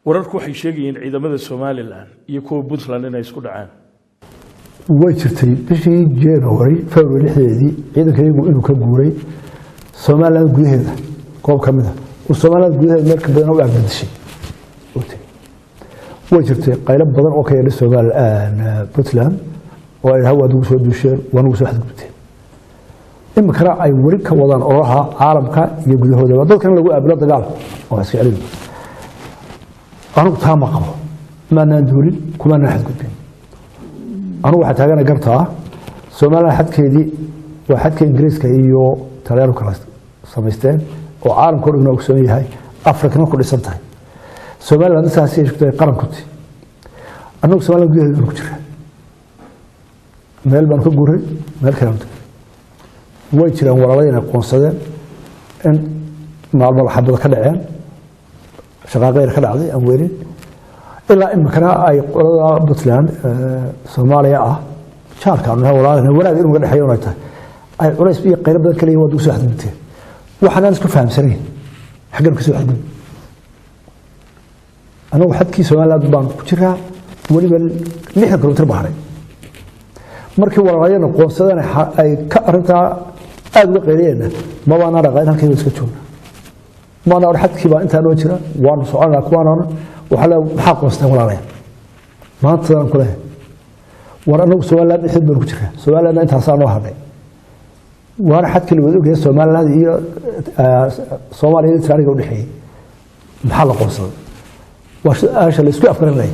wararku waxay sheegayeen ciidamada Somaliland iyo kuwa Puntland inay isku dhacaan way jirtay bishii January February lixdeedii ciidankaygu inuu ka guuray Somaliland gudaheeda goob kamid ah oo Somaliland gudaheeda meel ka badan oo agdishay way jirtay qaylo badan oo ka yeedhay Somaliland Puntland oo ay hawada ugu soo duusheen wana soo xadgudubteen imikana ay wari ka wadaan oraha caalamka iyo gudahooda dadkan lagu aablo dagaal oo iska celin anu taama qabo ma naanduulin kuma naxadgudbin anu waxa taagana gartaa Soomaaliya xadkeedii waa xadka Ingiriiska iyo Talyaaniga kala samaysteen oo caalamka oo dhan ogsoon yahay Afrikana ku dhisan tahay Soomaaliya intaas ay isku qarankuti anu Soomaaliya gudaheeda ku jira meel baan ku guuray meel kale way jiraan walaalayna qoonsadeen in maalmo xabad ka dhaceen shaqaaqeyn ka dhacday aan weerin ilaa imkana ay qolada Puntland Soomaaliya ah jaarkaana walaalayna wanaag inuu ka dhaxeeyo ay tahay ay culays iyo qayb badan kale wada soo xadgudubteen waxaan isku fahamsanayn xagan ka soo xadgudub anagu xadkii Soomaaliland baan ku jiraa waliba 6 kilomitir baaray markii walaalayna qoonsadeen ay ka arinta aad uga qeyriyeen ma baana dhaqayn halkii iska joogna ma ana xadkii baa inta loo jira waan soconaa kuwaana waxa la maxaa qoostay walaalay maanta aan kula war anagu Soomaaliland xid baan ku jiraa Soomaaliland inta saan loo hadhay war xadkii loo ogyahay Soomaaliland iyo Soomaaliya Talyaaniga u dhaxeeyay maxaa la qoostay waxa la isku afkaranay